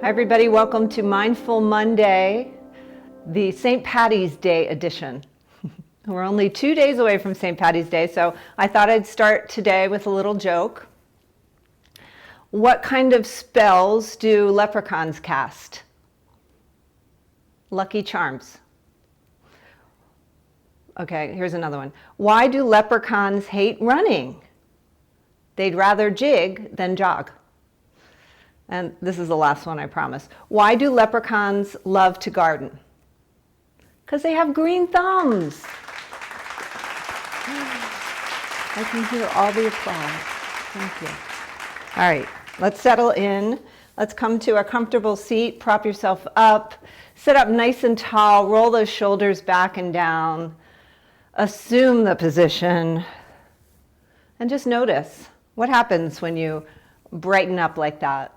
Hi everybody, welcome to Mindful Monday, the St. Patty's Day edition. We're only 2 days away from St. Patty's Day, so I thought I'd start today with a little joke. What kind of spells do leprechauns cast? Lucky charms. Okay, here's another one. Why do leprechauns hate running? They'd rather jig than jog. And this is the last one, I promise. Why do leprechauns love to garden? Because they have green thumbs. I can hear all the applause. Thank you. All right, let's settle in. Let's come to a comfortable seat. Prop yourself up. Sit up nice and tall. Roll those shoulders back and down. Assume the position. And just notice what happens when you brighten up like that.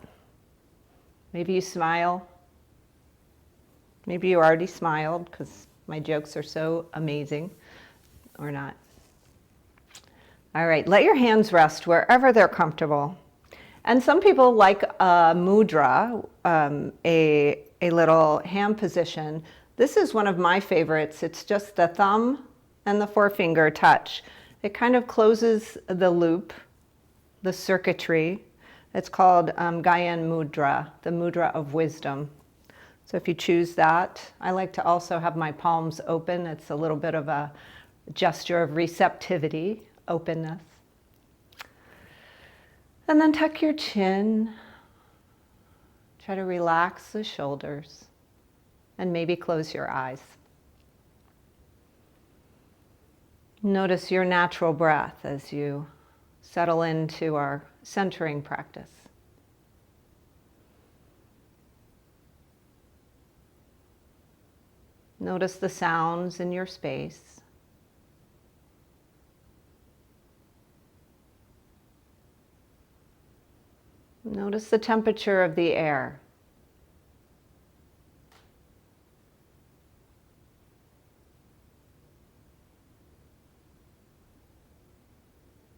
Maybe you smile. Maybe you already smiled because my jokes are so amazing, or not. All right, let your hands rest wherever they're comfortable. And some people like a mudra, a little hand position. This is one of my favorites. It's just the thumb and the forefinger touch. It kind of closes the loop, the circuitry. It's called Gyan Mudra, the mudra of wisdom. So if you choose that, I like to also have my palms open. It's a little bit of a gesture of receptivity, openness. And then tuck your chin. Try to relax the shoulders and maybe close your eyes. Notice your natural breath as you settle into our centering practice. Notice the sounds in your space. Notice the temperature of the air.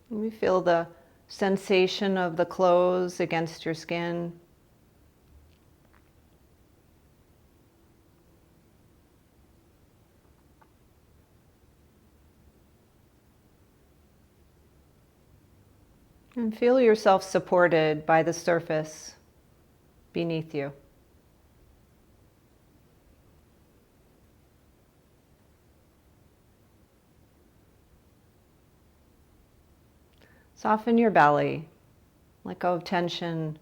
And we feel the sensation of the clothes against your skin. And feel yourself supported by the surface beneath you. Soften your belly, let go of tension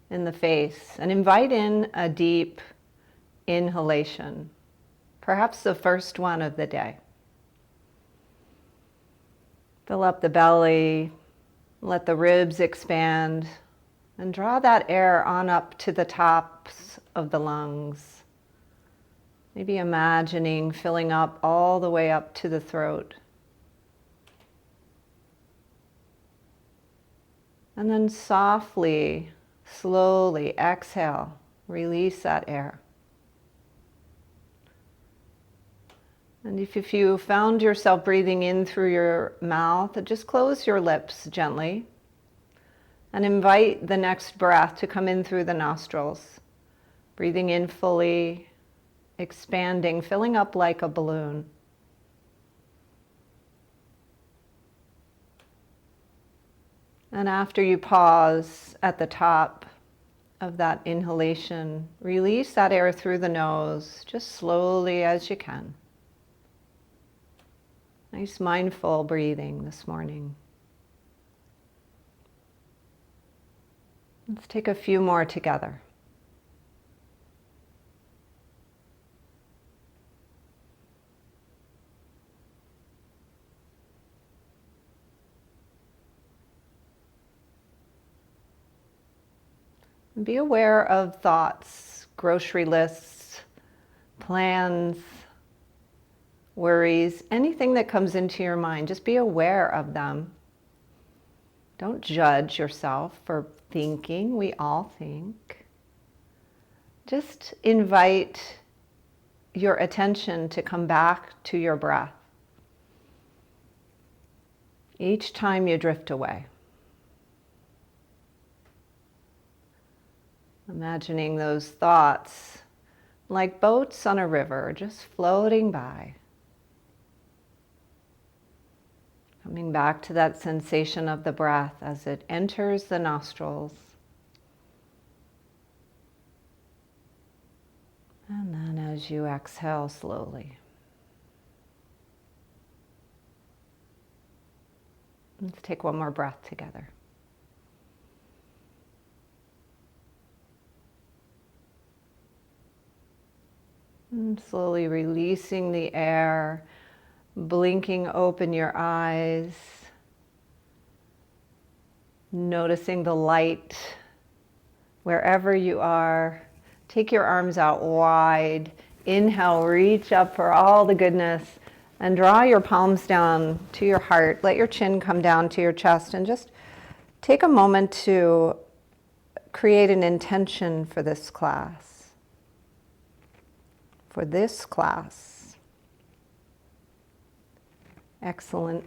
in the face, and invite in a deep inhalation, perhaps the first one of the day. Fill up the belly, let the ribs expand, and draw that air on up to the tops of the lungs. Maybe imagining filling up all the way up to the throat. And then softly, slowly exhale, release that air. And if you found yourself breathing in through your mouth, just close your lips gently and invite the next breath to come in through the nostrils. Breathing in fully, expanding, filling up like a balloon. And after you pause at the top of that inhalation, release that air through the nose, just slowly as you can. Nice mindful breathing this morning. Let's take a few more together. Be aware of thoughts, grocery lists, plans, worries, anything that comes into your mind. Just be aware of them. Don't judge yourself for thinking. We all think. Just invite your attention to come back to your breath each time you drift away. Imagining those thoughts like boats on a river, just floating by. Coming back to that sensation of the breath as it enters the nostrils. And then as you exhale slowly. Let's take one more breath together. And slowly releasing the air, blinking open your eyes, noticing the light wherever you are. Take your arms out wide. Inhale, reach up for all the goodness and draw your palms down to your heart. Let your chin come down to your chest and just take a moment to create an intention for this class. For this class. Excellent.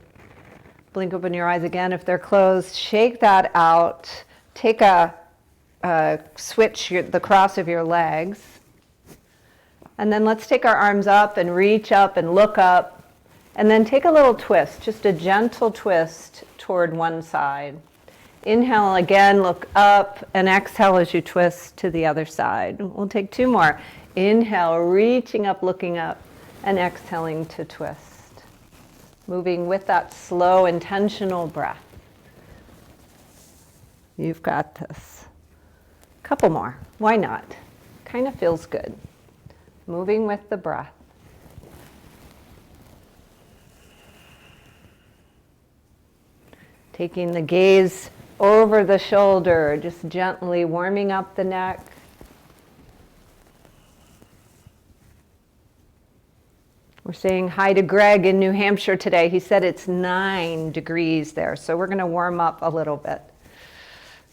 Blink open your eyes again if they're closed. Shake that out. Take a switch the cross of your legs. And then let's take our arms up and reach up and look up. And then take a little twist, just a gentle twist toward one side. Inhale again, look up, and exhale as you twist to the other side. We'll take two more. Inhale, reaching up, looking up, and exhaling to twist. Moving with that slow, intentional breath. You've got this. Couple more. Why not? Kind of feels good. Moving with the breath. Taking the gaze over the shoulder, just gently warming up the neck. We're saying hi to Greg in New Hampshire today. He said it's 9 degrees there, so we're going to warm up a little bit.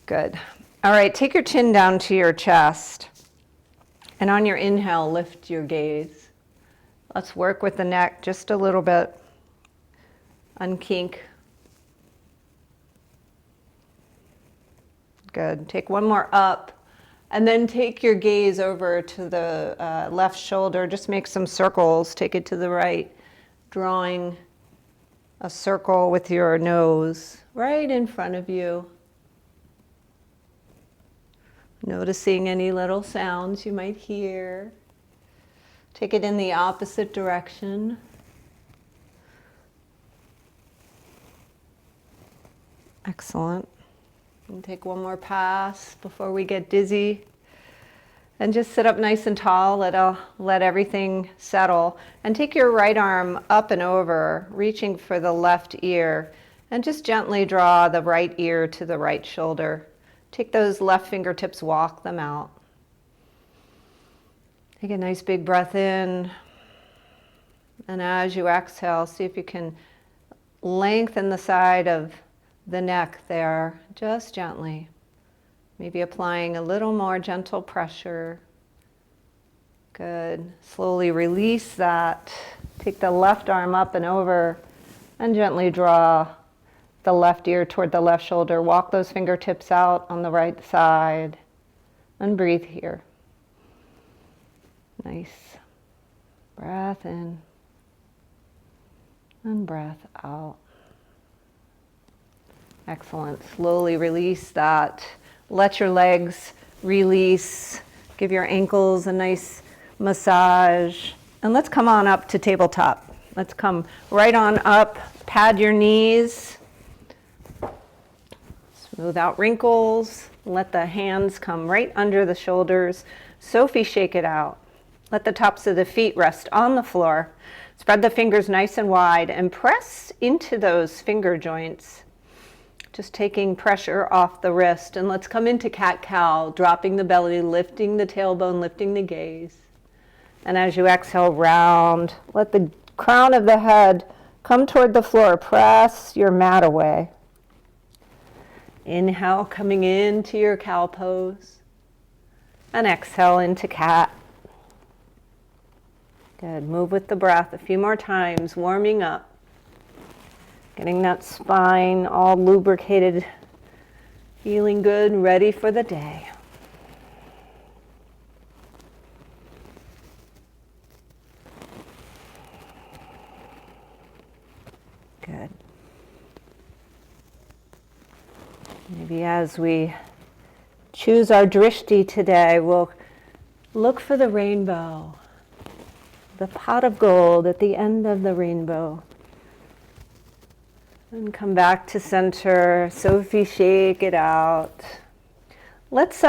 Good. All right, take your chin down to your chest. And on your inhale, lift your gaze. Let's work with the neck just a little bit. Unkink. Good. Take one more up. And then take your gaze over to the left shoulder. Just make some circles. Take it to the right. Drawing a circle with your nose right in front of you. Noticing any little sounds you might hear. Take it in the opposite direction. Excellent. And take one more pass before we get dizzy. And just sit up nice and tall, let everything settle. And take your right arm up and over, reaching for the left ear. And just gently draw the right ear to the right shoulder. Take those left fingertips, walk them out. Take a nice big breath in. And as you exhale, see if you can lengthen the side of the neck there, just gently. Maybe applying a little more gentle pressure. Good. Slowly release that. Take the left arm up and over and gently draw the left ear toward the left shoulder. Walk those fingertips out on the right side and breathe here. Nice. Breath in and breath out. Excellent. Slowly release that. Let your legs release. Give your ankles a nice massage. And let's come on up to tabletop. Let's come right on up. Pad your knees. Smooth out wrinkles. Let the hands come right under the shoulders. Sophie, shake it out. Let the tops of the feet rest on the floor. Spread the fingers nice and wide and press into those finger joints. Just taking pressure off the wrist. And let's come into cat-cow, dropping the belly, lifting the tailbone, lifting the gaze. And as you exhale, round. Let the crown of the head come toward the floor. Press your mat away. Inhale, coming into your cow pose. And exhale into cat. Good. Move with the breath a few more times, warming up. Getting that spine all lubricated, feeling good, ready for the day. Good. Maybe as we choose our drishti today, we'll look for the rainbow, the pot of gold at the end of the rainbow. And come back to center. Sophie, shake it out. Let's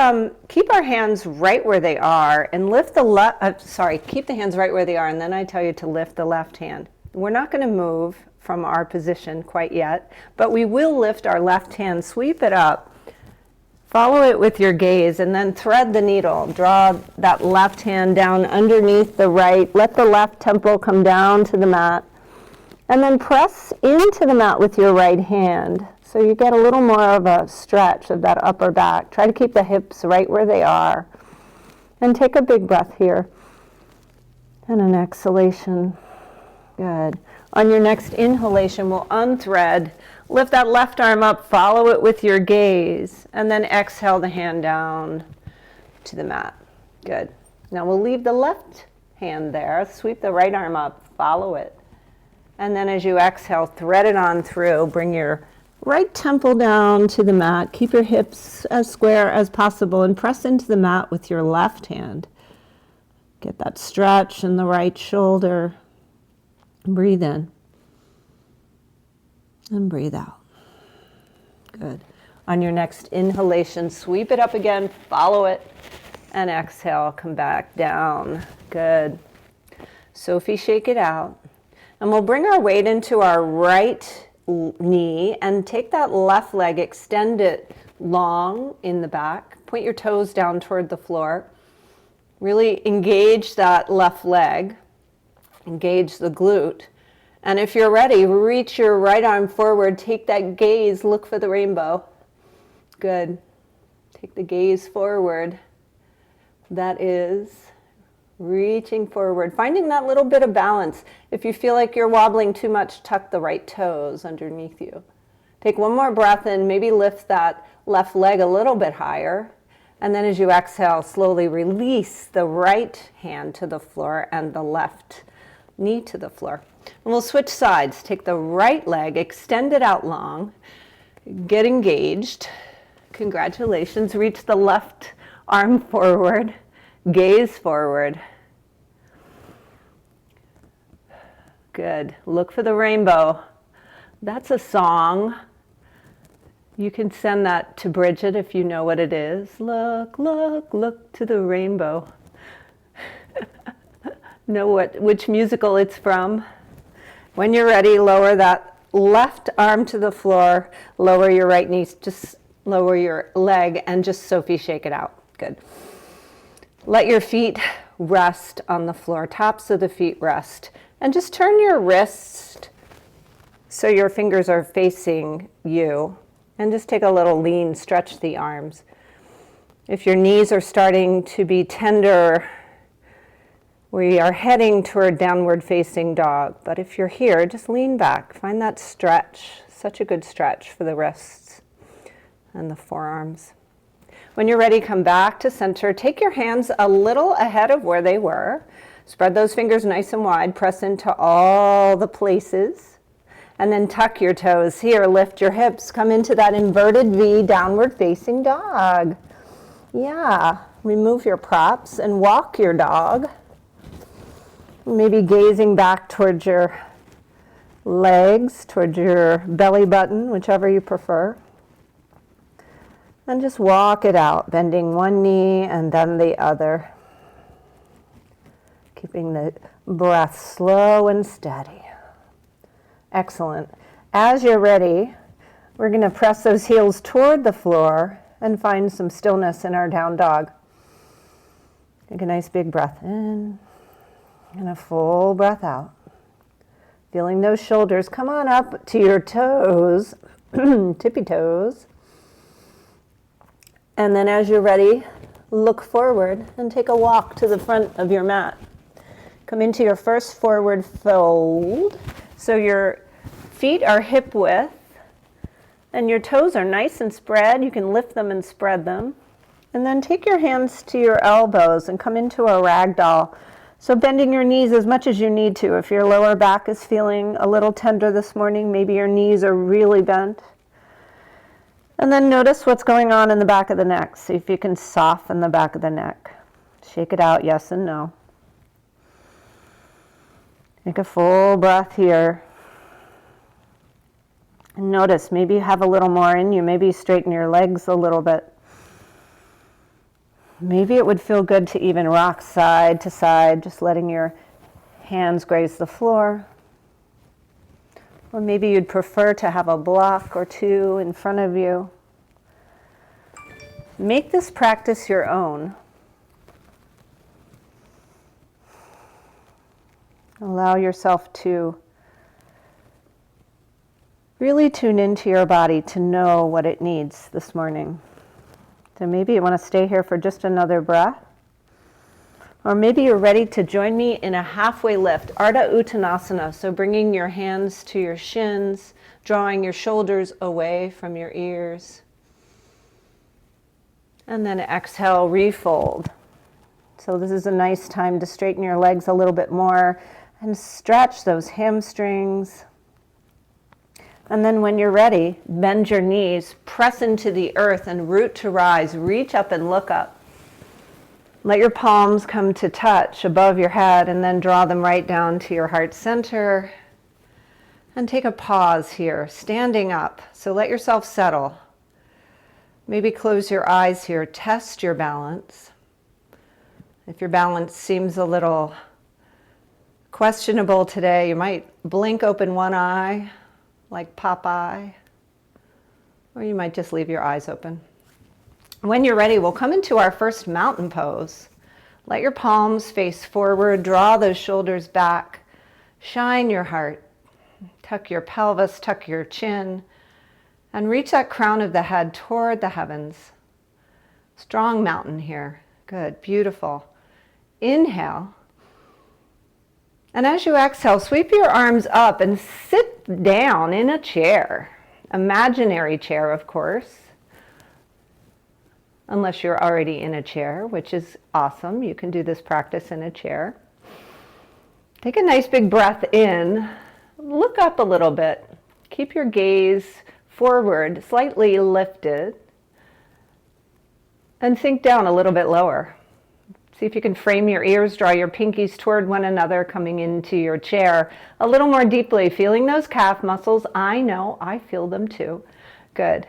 keep our hands right where they are and lift the keep the hands right where they are, and then I tell you to lift the left hand. We're not going to move from our position quite yet, but we will lift our left hand, sweep it up, follow it with your gaze, and then thread the needle. Draw that left hand down underneath the right. Let the left temple come down to the mat, and then press into the mat with your right hand. So you get a little more of a stretch of that upper back. Try to keep the hips right where they are. And take a big breath here. And an exhalation. Good. On your next inhalation, we'll unthread. Lift that left arm up, follow it with your gaze, and then exhale the hand down to the mat. Good. Now we'll leave the left hand there. Sweep the right arm up, follow it. And then as you exhale, thread it on through. Bring your right temple down to the mat. Keep your hips as square as possible and press into the mat with your left hand. Get that stretch in the right shoulder. Breathe in and breathe out. Good. On your next inhalation, sweep it up again, follow it, and exhale, come back down. Good. Sophie, shake it out. And we'll bring our weight into our right knee and take that left leg, extend it long in the back. Point your toes down toward the floor. Really engage that left leg. Engage the glute. And if you're ready, reach your right arm forward. Take that gaze. Look for the rainbow. Good. Take the gaze forward. That is reaching forward. Finding that little bit of balance. If you feel like you're wobbling too much, tuck the right toes underneath you. Take one more breath in. Maybe lift that left leg a little bit higher. And then as you exhale, slowly release the right hand to the floor and the left knee to the floor. And we'll switch sides. Take the right leg, extend it out long, get engaged. Congratulations. Reach the left arm forward, gaze forward. Good. Look for the rainbow. That's a song. You can send that to Bridget if you know what it is. Look, look, look to the rainbow. Know which musical it's from. When you're ready, lower that left arm to the floor, lower your right knee, just lower your leg, and just Sophie, shake it out. Good. Let your feet rest on the floor, tops of the feet rest, and just turn your wrist so your fingers are facing you, and just take a little lean, stretch the arms. If your knees are starting to be tender, we are heading toward downward facing dog, but if you're here, just lean back. Find that stretch, such a good stretch for the wrists and the forearms. When you're ready, come back to center. Take your hands a little ahead of where they were. Spread those fingers nice and wide. Press into all the places. And then tuck your toes. Here, lift your hips. Come into that inverted V, downward facing dog. Yeah, remove your props and walk your dog. Maybe gazing back towards your legs, towards your belly button, whichever you prefer. And just walk it out, bending one knee and then the other. Keeping the breath slow and steady. Excellent. As you're ready, we're going to press those heels toward the floor and find some stillness in our down dog. Take a nice big breath in and a full breath out. Feeling those shoulders come on up to your toes, tippy toes. And then as you're ready, look forward and take a walk to the front of your mat. Come into your first forward fold. So your feet are hip width and your toes are nice and spread. You can lift them and spread them. And then take your hands to your elbows and come into a ragdoll So bending your knees as much as you need to. If your lower back is feeling a little tender this morning, maybe your knees are really bent. And then notice what's going on in the back of the neck. See if you can soften the back of the neck. Shake it out, yes and no. Take a full breath here. And notice, maybe you have a little more in you. Maybe you straighten your legs a little bit. Maybe it would feel good to even rock side to side, just letting your hands graze the floor. Or maybe you'd prefer to have a block or two in front of you. Make this practice your own. Allow yourself to really tune into your body to know what it needs this morning. So maybe you want to stay here for just another breath. Or maybe you're ready to join me in a halfway lift, Arda Uttanasana. So bringing your hands to your shins, drawing your shoulders away from your ears. And then exhale, refold. So this is a nice time to straighten your legs a little bit more and stretch those hamstrings. And then when you're ready, bend your knees, press into the earth and root to rise. Reach up and look up. Let your palms come to touch above your head and then draw them right down to your heart center. And take a pause here, standing up. So let yourself settle. Maybe close your eyes here. Test your balance. If your balance seems a little questionable today, you might blink open one eye, like Popeye, or you might just leave your eyes open. When you're ready, we'll come into our first mountain pose. Let your palms face forward, draw those shoulders back, shine your heart, tuck your pelvis, tuck your chin, and reach that crown of the head toward the heavens. Strong mountain here. Good, beautiful. Inhale. And as you exhale, sweep your arms up and sit down in a chair. Imaginary chair, of course. Unless you're already in a chair, which is awesome. You can do this practice in a chair. Take a nice big breath in. Look up a little bit. Keep your gaze forward, slightly lifted. And sink down a little bit lower. See if you can frame your ears, draw your pinkies toward one another, coming into your chair a little more deeply, feeling those calf muscles. I know, I feel them too. Good.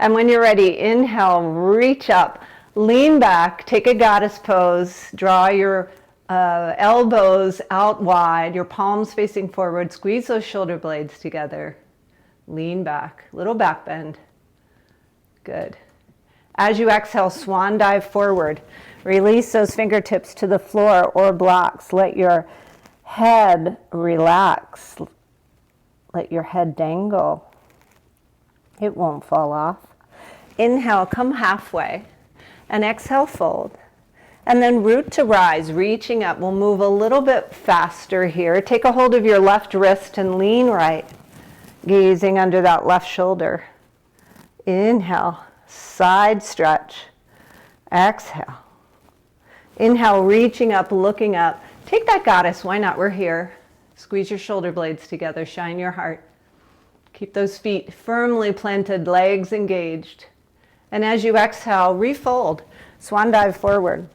And when you're ready, inhale, reach up, lean back, take a goddess pose, draw your elbows out wide, your palms facing forward, squeeze those shoulder blades together. Lean back, little back bend. Good. As you exhale, swan dive forward. Release those fingertips to the floor or blocks. Let your head relax. Let your head dangle. It won't fall off. Inhale, come halfway. And exhale, fold. And then root to rise, reaching up. We'll move a little bit faster here. Take a hold of your left wrist and lean right. Gazing under that left shoulder. Inhale, side stretch. Exhale. Inhale, reaching up, looking up. Take that goddess, why not? We're here. Squeeze your shoulder blades together, shine your heart. Keep those feet firmly planted, legs engaged. And as you exhale, refold, swan dive forward.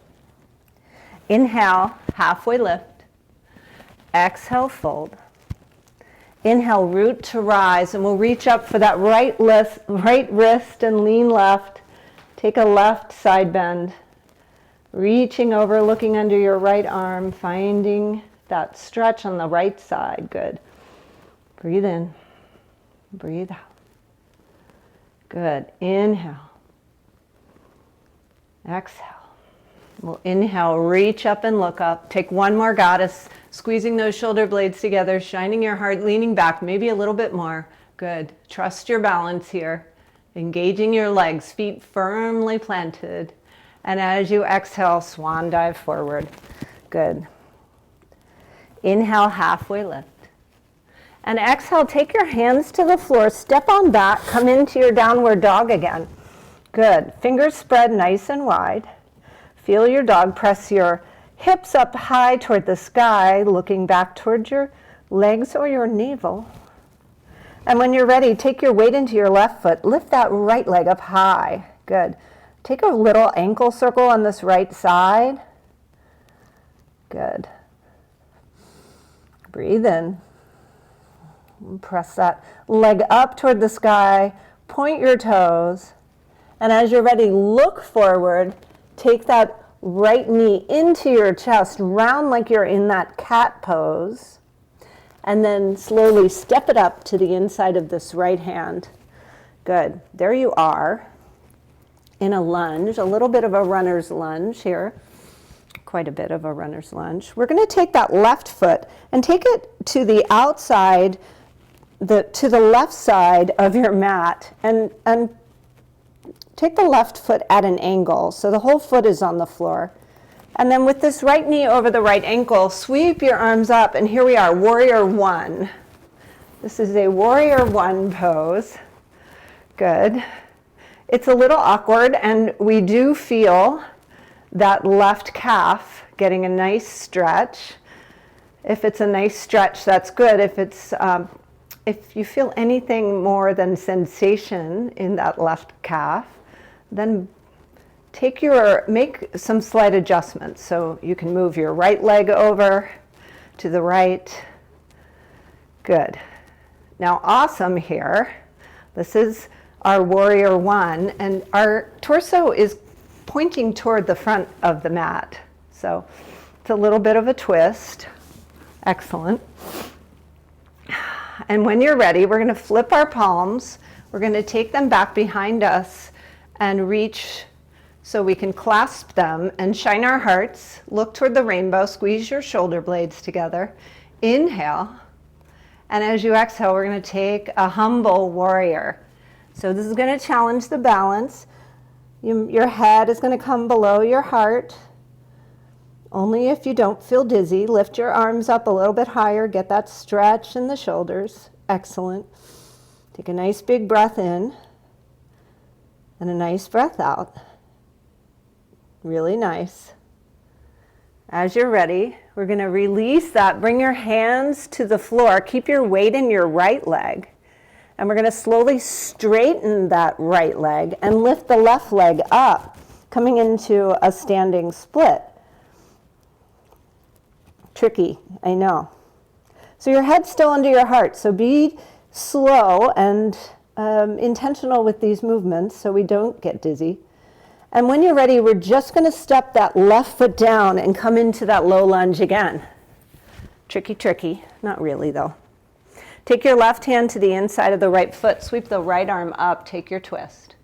Inhale, halfway lift. Exhale, fold. Inhale, root to rise, and we'll reach up for that right wrist and lean left. Take a left side bend. Reaching over, looking under your right arm, finding that stretch on the right side. Good. Breathe in. Breathe out. Good. Inhale. Exhale. We'll inhale, reach up and look up. Take one more goddess, squeezing those shoulder blades together, shining your heart, leaning back, maybe a little bit more. Good. Trust your balance here. Engaging your legs, feet firmly planted. And as you exhale, swan dive forward. Good. Inhale, halfway lift. And exhale, take your hands to the floor, step on back, come into your downward dog again. Good. Fingers spread nice and wide. Feel your dog, press your Hips up high toward the sky, looking back toward your legs or your navel. And when you're ready, take your weight into your left foot. Lift that right leg up high. Good. Take a little ankle circle on this right side. Good. Breathe in. Press that leg up toward the sky. Point your toes. And as you're ready, look forward. Take that right knee into your chest, round like you're in that cat pose. And then slowly step it up to the inside of this right hand. Good. There you are in a lunge, a little bit of a runner's lunge here. Quite a bit of a runner's lunge. We're going to take that left foot and take it to the outside, to the left side of your mat, and take the left foot at an angle so the whole foot is on the floor. And then with this right knee over the right ankle, sweep your arms up, and here we are, warrior one. This is a warrior one pose. Good. It's a little awkward, and we do feel that left calf getting a nice stretch. If it's a nice stretch, that's good. If you feel anything more than sensation in that left calf, then make some slight adjustments. So you can move your right leg over to the right. Good. Now, awesome here. This is our warrior one, and our torso is pointing toward the front of the mat. So it's a little bit of a twist. Excellent. And when you're ready, we're going to flip our palms. We're going to take them back behind us and reach so we can clasp them and shine our hearts. Look toward the rainbow. Squeeze your shoulder blades together. Inhale. And as you exhale, we're going to take a humble warrior. So this is going to challenge the balance. Your head is going to come below your heart. Only if you don't feel dizzy. Lift your arms up a little bit higher. Get that stretch in the shoulders. Excellent. Take a nice big breath in and a nice breath out. Really nice. As you're ready, we're going to release that. Bring your hands to the floor. Keep your weight in your right leg. And we're going to slowly straighten that right leg and lift the left leg up, coming into a standing split. Tricky, I know. So your head's still under your heart. So be slow and intentional with these movements so we don't get dizzy. And when you're ready, we're just going to step that left foot down and come into that low lunge again. Tricky, tricky. Not really, though. Take your left hand to the inside of the right foot. Sweep the right arm up. Take your twist.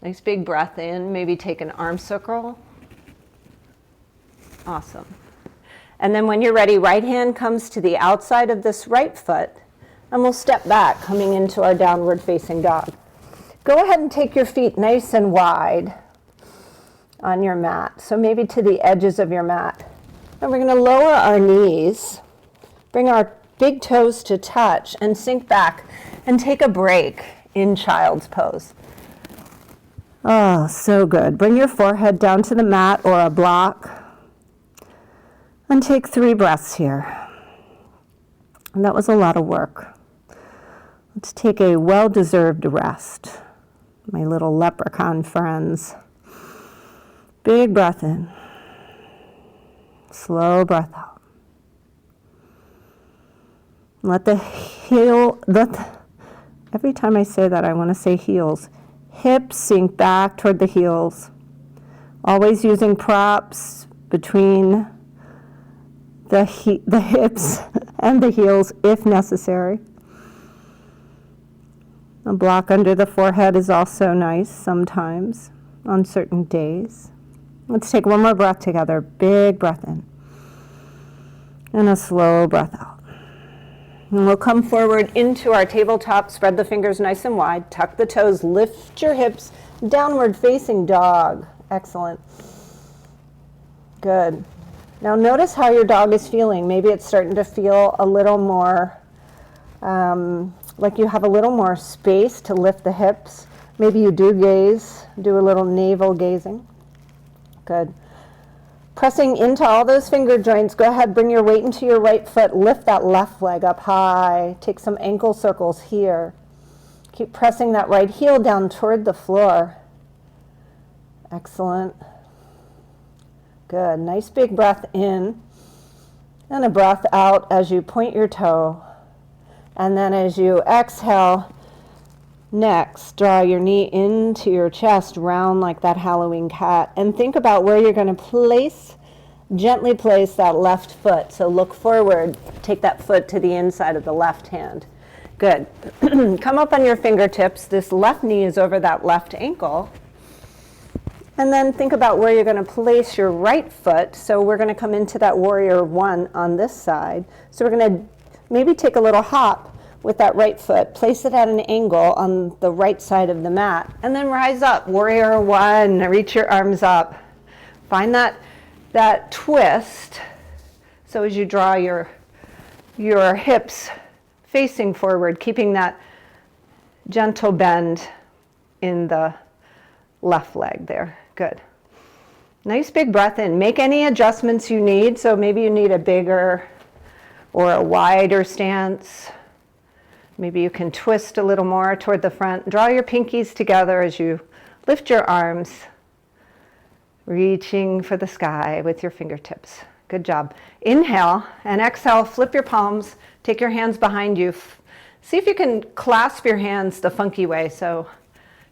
Nice big breath in. Maybe take an arm circle. Awesome. And then when you're ready, right hand comes to the outside of this right foot, and we'll step back, coming into our downward facing dog. Go ahead and take your feet nice and wide on your mat, so maybe to the edges of your mat. And we're going to lower our knees, bring our big toes to touch, and sink back and take a break in child's pose. Oh, so good. Bring your forehead down to the mat or a block. And take 3 breaths here. And that was a lot of work. Let's take a well-deserved rest, my little leprechaun friends. Big breath in. Slow breath out. Every time I say that, I want to say heels. Hips sink back toward the heels. Always using props between the hips and the heels if necessary. A block under the forehead is also nice sometimes on certain days. Let's take one more breath together. Big breath in. And a slow breath out. And we'll come forward into our tabletop. Spread the fingers nice and wide. Tuck the toes. Lift your hips. Downward facing dog. Excellent. Good. Now notice how your dog is feeling. Maybe it's starting to feel a little more like you have a little more space to lift the hips. Maybe you do gaze, do a little navel gazing. Good. Pressing into all those finger joints, go ahead, bring your weight into your right foot, lift that left leg up high, take some ankle circles here. Keep pressing that right heel down toward the floor. Excellent. Good, nice big breath in, and a breath out as you point your toe. And then as you exhale, next, draw your knee into your chest, round like that Halloween cat, and think about where you're going to gently place that left foot. So look forward, take that foot to the inside of the left hand. Good. Come up on your fingertips. This left knee is over that left ankle. And then think about where you're going to place your right foot. So we're going to come into that warrior one on this side. So we're going to maybe take a little hop with that right foot, place it at an angle on the right side of the mat, and then rise up, warrior one, reach your arms up. Find that twist, so as you draw your hips facing forward, keeping that gentle bend in the left leg there. Good. Nice big breath in. Make any adjustments you need, so maybe you need a bigger or a wider stance. Maybe you can twist a little more toward the front. Draw your pinkies together as you lift your arms, reaching for the sky with your fingertips. Good job. Inhale and exhale, flip your palms, take your hands behind you. See if you can clasp your hands the funky way, so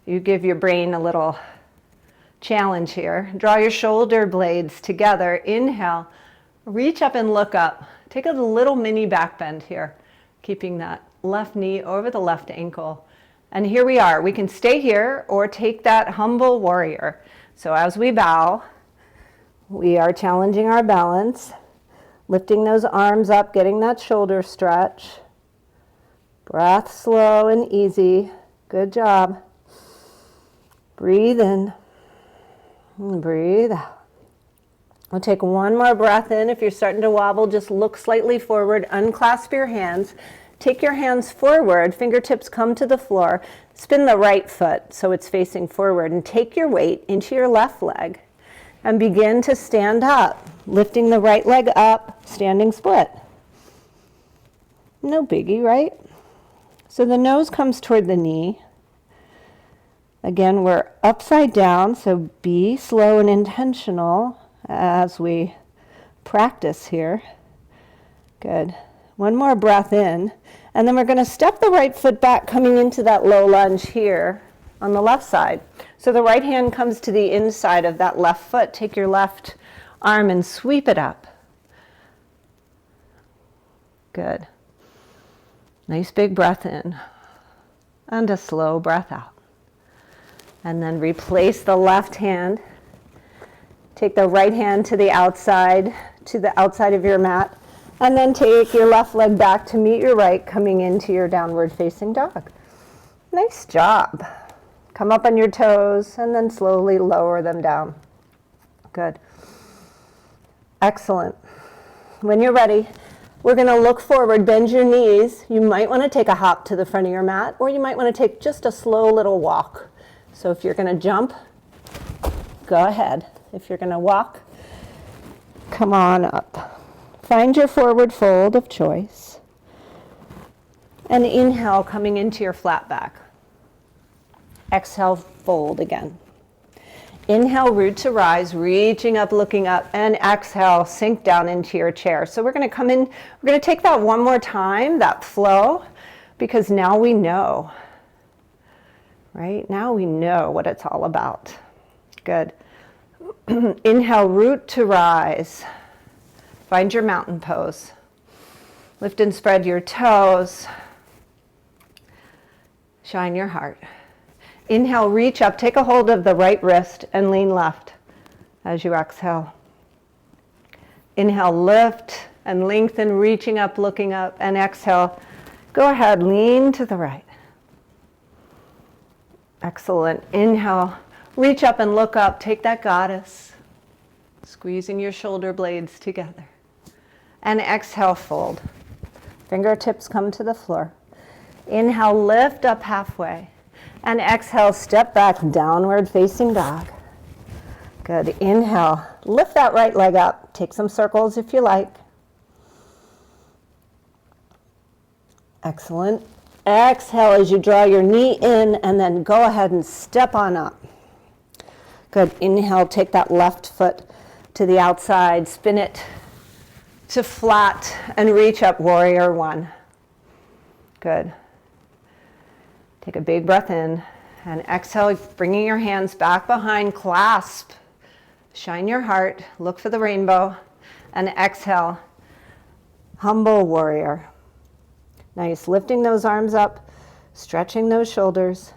you give your brain a little challenge here. Draw your shoulder blades together. Inhale, reach up and look up. Take a little mini back bend here, keeping that left knee over the left ankle. And here we are. We can stay here or take that humble warrior. So as we bow, we are challenging our balance, lifting those arms up, getting that shoulder stretch. Breath slow and easy. Good job. Breathe in and breathe out. We'll take one more breath in. If you're starting to wobble, just look slightly forward, unclasp your hands. Take your hands forward, fingertips come to the floor, spin the right foot so it's facing forward, and take your weight into your left leg and begin to stand up, lifting the right leg up, standing split. No biggie, right? So the nose comes toward the knee. Again, we're upside down, so be slow and intentional as we practice here. Good. One more breath in, and then we're going to step the right foot back, coming into that low lunge here on the left side. So the right hand comes to the inside of that left foot. Take your left arm and sweep it up. Good. Nice big breath in, and a slow breath out. And then replace the left hand. Take the right hand to the outside of your mat. And then take your left leg back to meet your right, coming into your downward facing dog. Nice job. Come up on your toes and then slowly lower them down. Good. Excellent. When you're ready, we're going to look forward, bend your knees. You might want to take a hop to the front of your mat, or you might want to take just a slow little walk. So if you're going to jump, go ahead. If you're going to walk, come on up. Find your forward fold of choice. And inhale, coming into your flat back. Exhale, fold again. Inhale, root to rise, reaching up, looking up, and exhale, sink down into your chair. So we're going to come in, we're going to take that one more time, that flow, because now we know, right? Now we know what it's all about. Good. Inhale, root to rise. Find your mountain pose. Lift and spread your toes. Shine your heart. Inhale, reach up, take a hold of the right wrist and lean left as you exhale. Inhale, lift and lengthen, reaching up, looking up, and exhale. Go ahead, lean to the right. Excellent. Inhale, reach up and look up, take that goddess, squeezing your shoulder blades together. And exhale, fold. Fingertips come to the floor. Inhale, lift up halfway. And exhale, step back, downward facing dog. Good. Inhale, lift that right leg up. Take some circles if you like. Excellent. Exhale as you draw your knee in and then go ahead and step on up. Good. Inhale, take that left foot to the outside, spin it to flat and reach up, warrior one. Good. Take a big breath in and exhale, bringing your hands back behind, clasp. Shine your heart, look for the rainbow, and exhale, humble warrior. Nice, lifting those arms up, stretching those shoulders.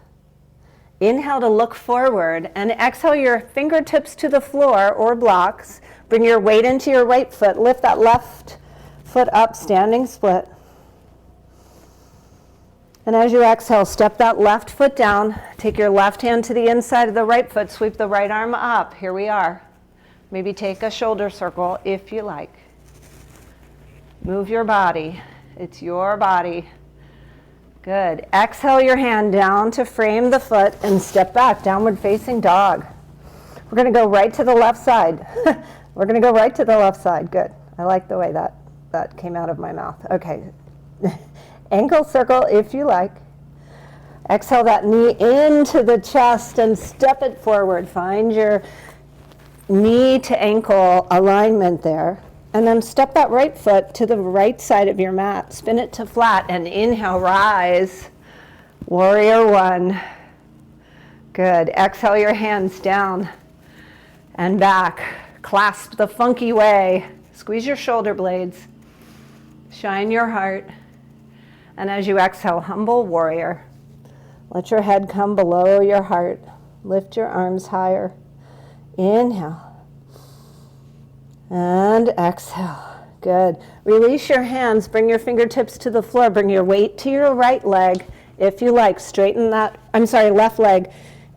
Inhale to look forward, and exhale your fingertips to the floor or blocks. Bring your weight into your right foot, lift that left foot up, standing split. And as you exhale, step that left foot down, take your left hand to the inside of the right foot, sweep the right arm up. Here we are. Maybe take a shoulder circle if you like. Move your body. It's your body. Good. Exhale your hand down to frame the foot and step back, downward facing dog. We're going to go right to the left side. We're going to go right to the left side. Good. I like the way that came out of my mouth. Okay. Ankle circle if you like. Exhale that knee into the chest and step it forward. Find your knee to ankle alignment there. And then step that right foot to the right side of your mat. Spin it to flat and inhale, rise. Warrior one. Good. Exhale your hands down and back. Clasp the funky way. Squeeze your shoulder blades. Shine your heart. And as you exhale, humble warrior. Let your head come below your heart. Lift your arms higher. Inhale. And exhale. Good. Release your hands. Bring your fingertips to the floor. Bring your weight to your right leg. If you like, straighten that, left leg.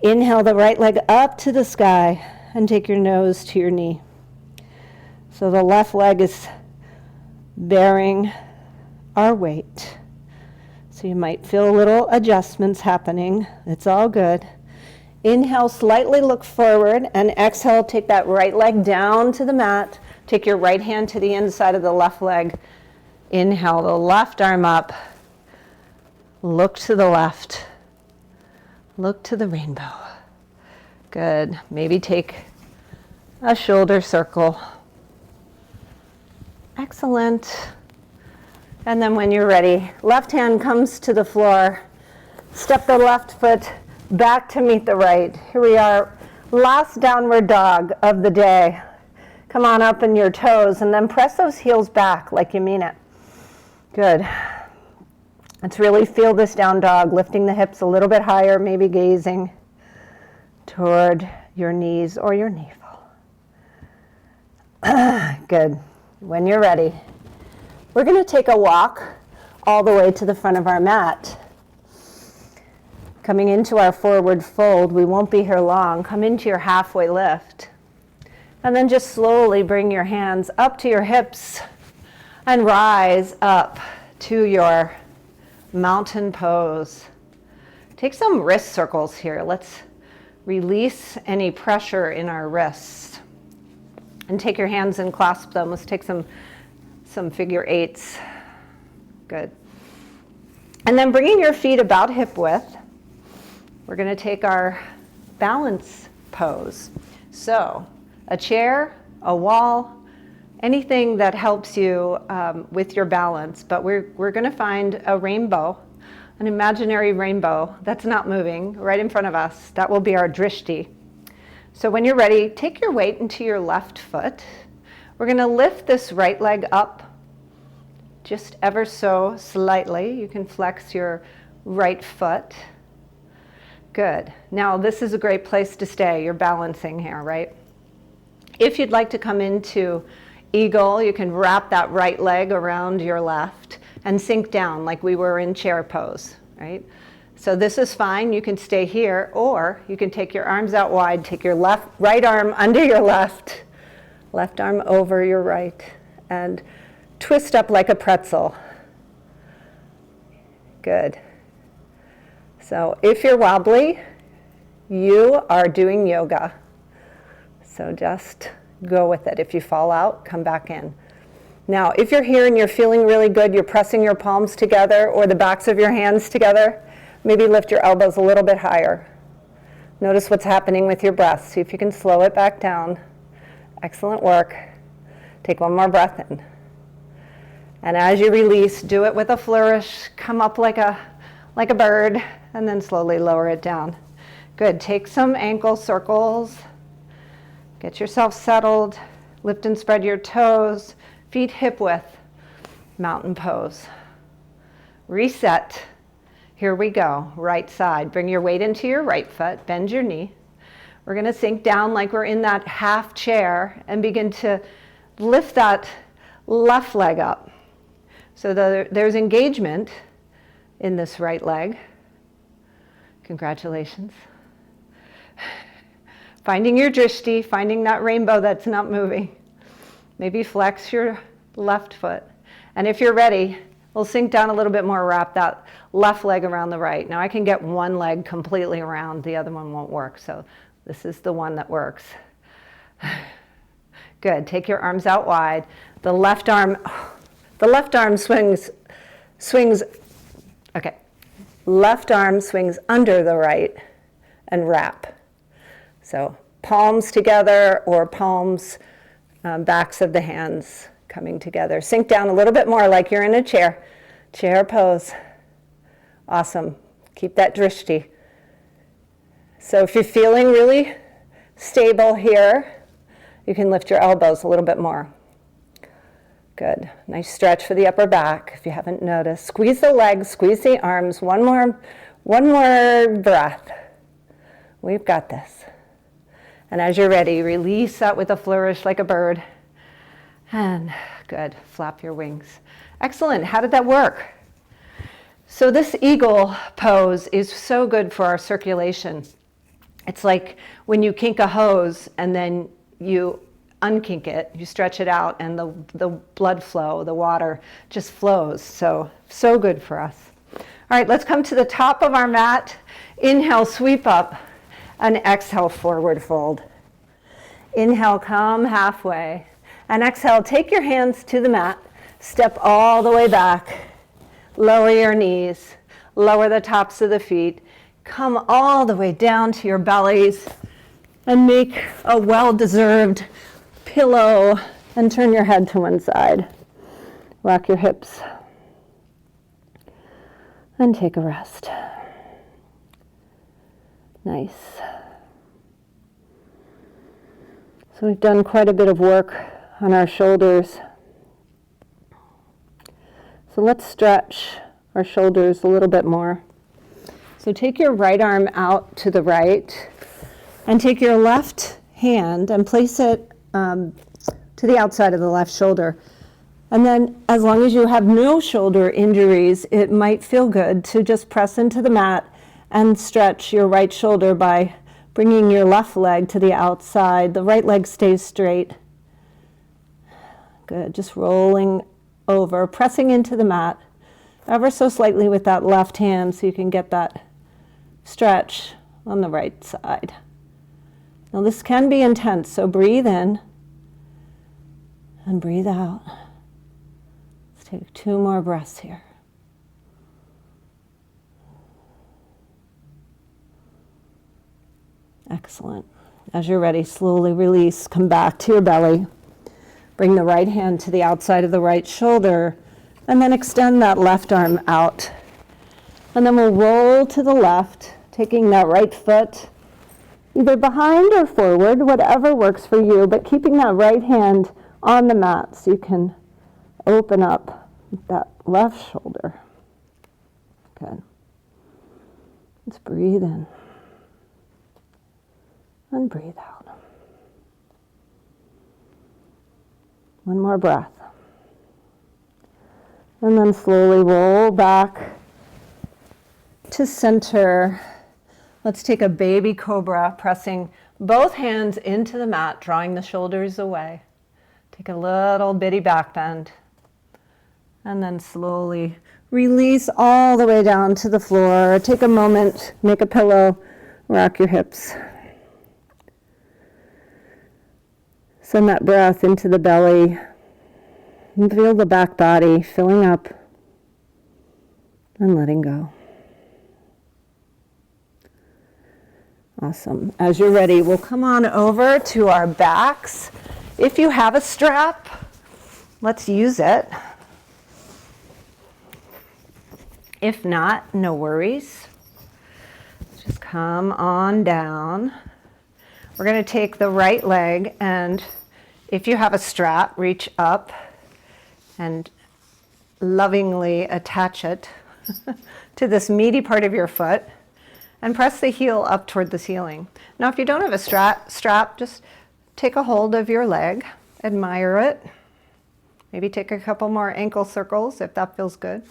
Inhale the right leg up to the sky and take your nose to your knee. So the left leg is bearing our weight. So you might feel little adjustments happening. It's all good. Inhale, slightly look forward, and exhale, take that right leg down to the mat. Take your right hand to the inside of the left leg. Inhale, the left arm up. Look to the left. Look to the rainbow. Good. Maybe take a shoulder circle. Excellent. And then when you're ready, left hand comes to the floor. Step the left foot back to meet the right. Here we are, last downward dog of the day. Come on up in your toes and then press those heels back like you mean it. Good. Let's really feel this down dog, lifting the hips a little bit higher, maybe gazing toward your knees or your navel. Good. When you're ready, we're going to take a walk all the way to the front of our mat. Coming into our forward fold, we won't be here long. Come into your halfway lift. And then just slowly bring your hands up to your hips and rise up to your mountain pose. Take some wrist circles here. Let's release any pressure in our wrists. And take your hands and clasp them. Let's take some figure eights. Good. And then bringing your feet about hip width, we're going to take our balance pose. So a chair, a wall, anything that helps you with your balance. But we're going to find a rainbow, an imaginary rainbow that's not moving right in front of us. That will be our drishti. So when you're ready, take your weight into your left foot. We're going to lift this right leg up just ever so slightly. You can flex your right foot. Good. Now this is a great place to stay. You're balancing here, right? If you'd like to come into eagle, you can wrap that right leg around your left and sink down like we were in chair pose, right? So this is fine. You can stay here, or you can take your arms out wide, take your right arm under your left arm over your right, and twist up like a pretzel. Good. So if you're wobbly, you are doing yoga. So just go with it. If you fall out, come back in. Now, if you're here and you're feeling really good, you're pressing your palms together or the backs of your hands together, maybe lift your elbows a little bit higher. Notice what's happening with your breath. See if you can slow it back down. Excellent work. Take one more breath in. And as you release, do it with a flourish. Come up like a bird, and then slowly lower it down. Good. Take some ankle circles. Get yourself settled. Lift and spread your toes. Feet hip width, mountain pose. Reset. Here we go. Right side. Bring your weight into your right foot. Bend your knee. We're going to sink down like we're in that half chair and begin to lift that left leg up. So there's engagement in this right leg. Congratulations. Finding your drishti, finding that rainbow that's not moving. Maybe flex your left foot. And if you're ready, we'll sink down a little bit more, wrap that left leg around the right. Now I can get one leg completely around, the other one won't work. So this is the one that works. Good, take your arms out wide. The left arm swings, okay. Left arm swings under the right and wrap. So palms together or palms backs of the hands coming together. Sink down a little bit more like you're in a chair. Chair pose. Awesome. Keep that drishti. So if you're feeling really stable here, you can lift your elbows a little bit more. Good. Nice stretch for the upper back if you haven't noticed. Squeeze the legs, squeeze the arms. One more breath. We've got this. And as you're ready, release that with a flourish like a bird. And good, flap your wings. Excellent, how did that work? So this eagle pose is so good for our circulation. It's like when you kink a hose and then you unkink it, you stretch it out and the blood flow, the water just flows. So good for us. All right, let's come to the top of our mat. Inhale, sweep up. And exhale, forward fold. Inhale, come halfway. And exhale, take your hands to the mat. Step all the way back. Lower your knees. Lower the tops of the feet. Come all the way down to your bellies. And make a well-deserved pillow. And turn your head to one side. Rock your hips. And take a rest. Nice. So we've done quite a bit of work on our shoulders. So let's stretch our shoulders a little bit more. So take your right arm out to the right and take your left hand and place it to the outside of the left shoulder. And then as long as you have no shoulder injuries, it might feel good to just press into the mat and stretch your right shoulder by bringing your left leg to the outside. The right leg stays straight. Good, just rolling over, pressing into the mat ever so slightly with that left hand so you can get that stretch on the right side. Now this can be intense, so breathe in and breathe out. Let's take 2 more breaths here. Excellent. As you're ready, slowly release. Come back to your belly. Bring the right hand to the outside of the right shoulder, and then extend that left arm out. And then we'll roll to the left, taking that right foot either behind or forward, whatever works for you, but keeping that right hand on the mat so you can open up that left shoulder. Good. Let's breathe in. And breathe out. One more breath. And then slowly roll back to center. Let's take a baby cobra, pressing both hands into the mat, drawing the shoulders away. Take a little bitty back bend. And then slowly release all the way down to the floor. Take a moment, make a pillow, rock your hips. Send that breath into the belly and feel the back body filling up and letting go. Awesome. As you're ready, we'll come on over to our backs. If you have a strap, let's use it. If not, no worries. Just come on down. We're going to take the right leg, and if you have a strap, reach up and lovingly attach it to this meaty part of your foot and press the heel up toward the ceiling. Now, if you don't have a strap, just take a hold of your leg, admire it. Maybe take a couple more ankle circles if that feels good.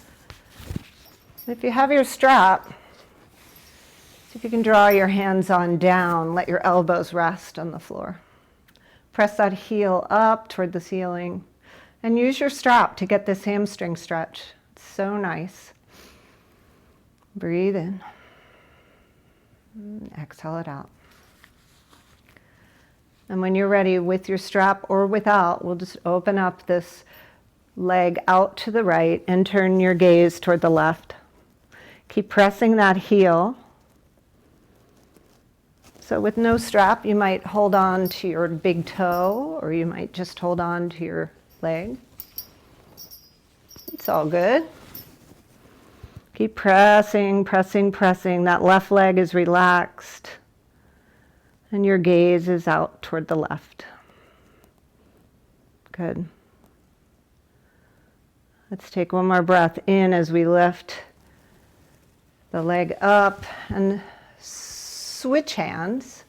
If you have your strap, see if you can draw your hands on down, let your elbows rest on the floor. Press that heel up toward the ceiling and use your strap to get this hamstring stretch. It's so nice. Breathe in. Exhale it out. And when you're ready with your strap or without, we'll just open up this leg out to the right and turn your gaze toward the left. Keep pressing that heel. So with no strap, you might hold on to your big toe, or you might just hold on to your leg. It's all good. Keep pressing, pressing, pressing. That left leg is relaxed. And your gaze is out toward the left. Good. Let's take one more breath in as we lift the leg up and switch hands.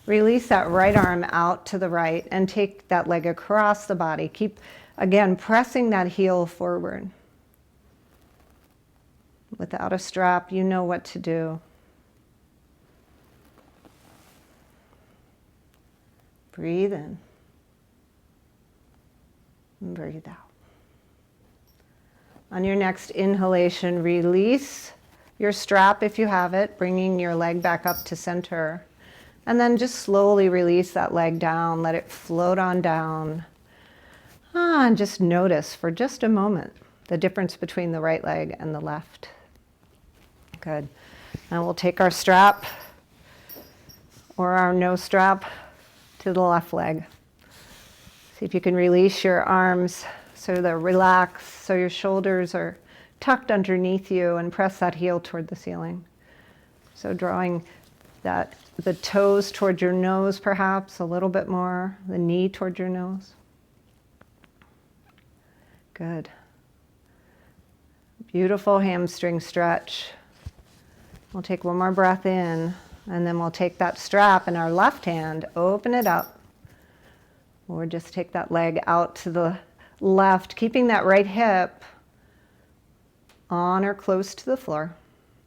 Release that right arm out to the right and take that leg across the body. Keep, again, pressing that heel forward. Without a strap, you know what to do. Breathe in. And breathe out. On your next inhalation, release your strap if you have it, bringing your leg back up to center. And then just slowly release that leg down. Let it float on down. And just notice for just a moment the difference between the right leg and the left. Good. And we'll take our strap or our no strap to the left leg. See if you can release your arms so they're relaxed, so your shoulders are tucked underneath you, and press that heel toward the ceiling. So drawing the toes toward your nose perhaps a little bit more, the knee toward your nose. Good. Beautiful hamstring stretch. We'll take one more breath in, and then we'll take that strap in our left hand, open it up, or just take that leg out to the left, keeping that right hip on or close to the floor,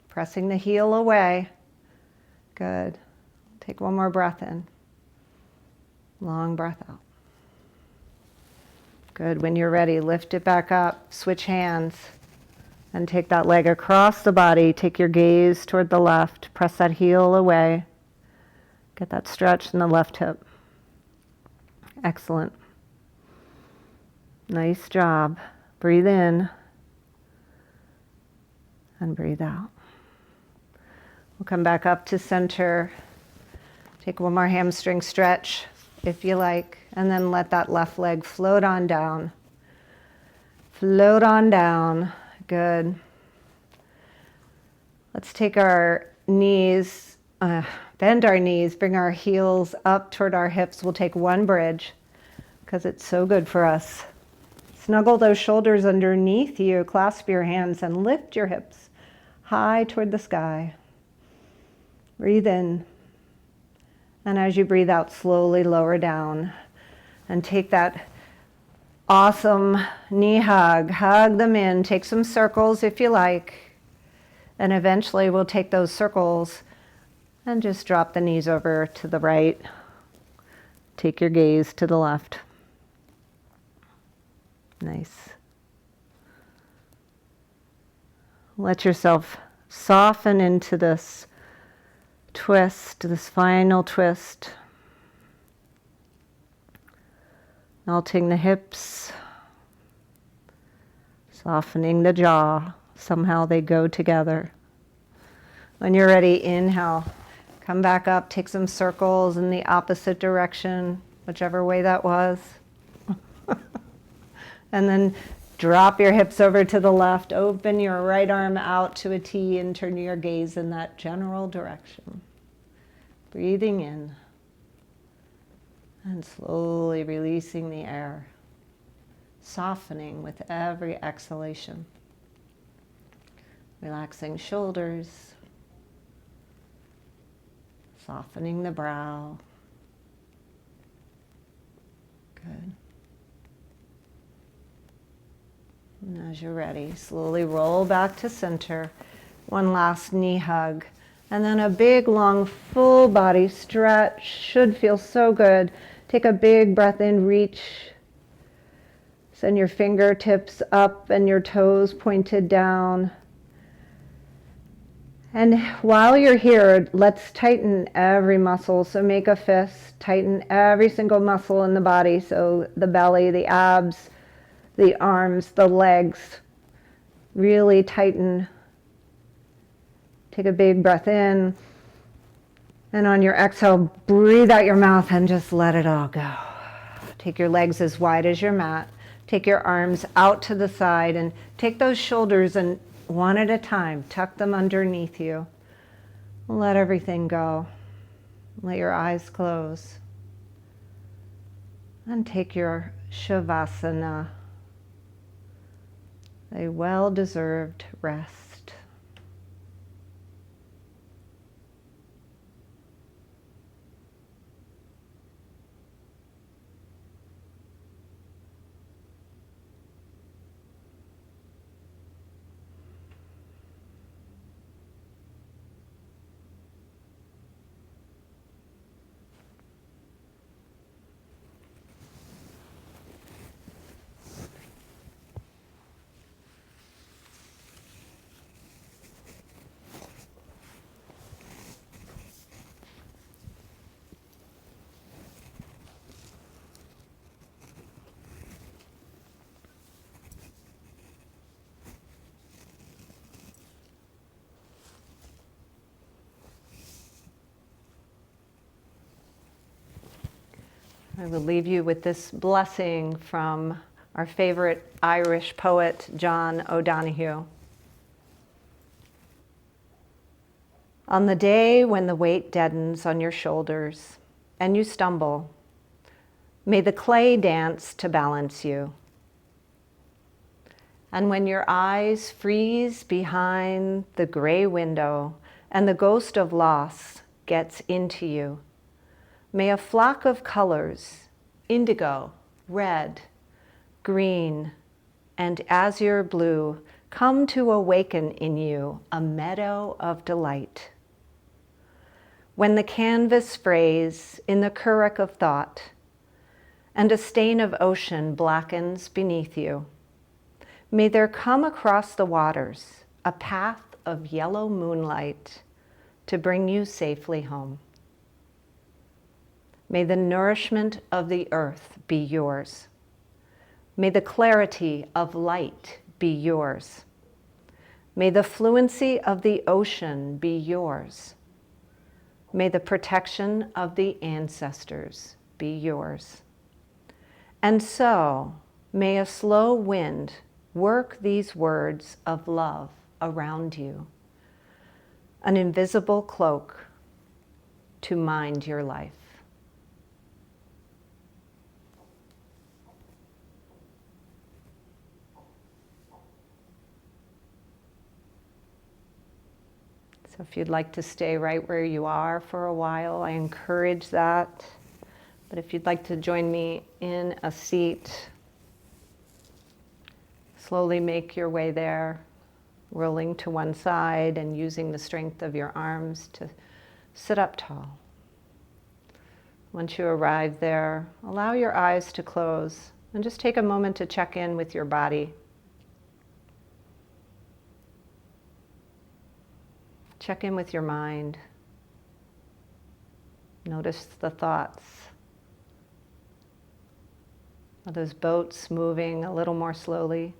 pressing the heel away. Good. Take one more breath in. Long breath out. Good. When you're ready, lift it back up, switch hands, and take that leg across the body. Take your gaze toward the left. Press that heel away. Get that stretch in the left hip. Excellent. Nice job. Breathe in and breathe out. We'll come back up to center. Take one more hamstring stretch if you like, and then let that left leg float on down. Float on down. Good. Let's take our knees, bend our knees, bring our heels up toward our hips. We'll take one bridge because it's so good for us. Snuggle those shoulders underneath you, clasp your hands, and lift your hips high toward the sky. Breathe in. And as you breathe out, slowly lower down and take that awesome knee hug. Hug them in. Take some circles if you like. And eventually we'll take those circles and just drop the knees over to the right. Take your gaze to the left. Nice. Let yourself soften into this twist, this final twist. Melting the hips, softening the jaw. Somehow they go together. When you're ready, inhale. Come back up, take some circles in the opposite direction, whichever way that was. And then drop your hips over to the left. Open your right arm out to a T and turn your gaze in that general direction. Breathing in and slowly releasing the air, softening with every exhalation. Relaxing shoulders, softening the brow. Good. And as you're ready, slowly roll back to center. One last knee hug. And then a big, long, full body stretch. Should feel so good. Take a big breath in, reach. Send your fingertips up and your toes pointed down. And while you're here, let's tighten every muscle. So make a fist, tighten every single muscle in the body. So the belly, the abs, the arms, the legs. Really tighten. Take a big breath in. And on your exhale, breathe out your mouth and just let it all go. Take your legs as wide as your mat. Take your arms out to the side and take those shoulders and one at a time, tuck them underneath you. Let everything go. Let your eyes close. And take your Shavasana, a well-deserved rest. I will leave you with this blessing from our favorite Irish poet, John O'Donoghue. On the day when the weight deadens on your shoulders and you stumble, may the clay dance to balance you. And when your eyes freeze behind the gray window and the ghost of loss gets into you, may a flock of colors, indigo, red, green, and azure blue, come to awaken in you a meadow of delight. When the canvas frays in the currach of thought, and a stain of ocean blackens beneath you, may there come across the waters a path of yellow moonlight to bring you safely home. May the nourishment of the earth be yours. May the clarity of light be yours. May the fluency of the ocean be yours. May the protection of the ancestors be yours. And so, may a slow wind work these words of love around you, an invisible cloak to mind your life. So if you'd like to stay right where you are for a while, I encourage that. But if you'd like to join me in a seat, slowly make your way there, rolling to one side and using the strength of your arms to sit up tall. Once you arrive there, allow your eyes to close and just take a moment to check in with your body. Check in with your mind. Notice the thoughts. Are those boats moving a little more slowly?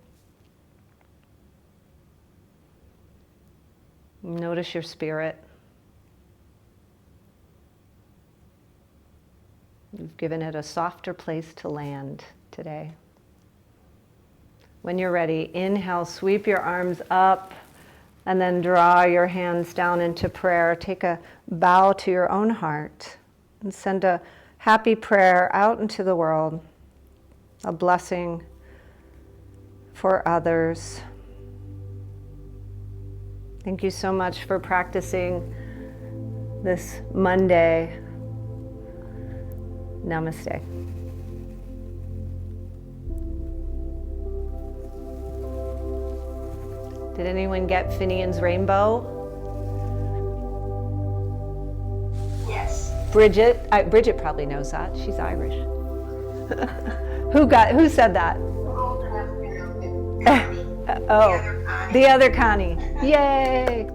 Notice your spirit. You've given it a softer place to land today. When you're ready, inhale, sweep your arms up, and then draw your hands down into prayer. Take a bow to your own heart and send a happy prayer out into the world, a blessing for others. Thank you so much for practicing this Monday. Namaste. Did anyone get Finian's rainbow? Yes. Bridget probably knows that. She's Irish. Who said that? Oh, The other Connie. Yay!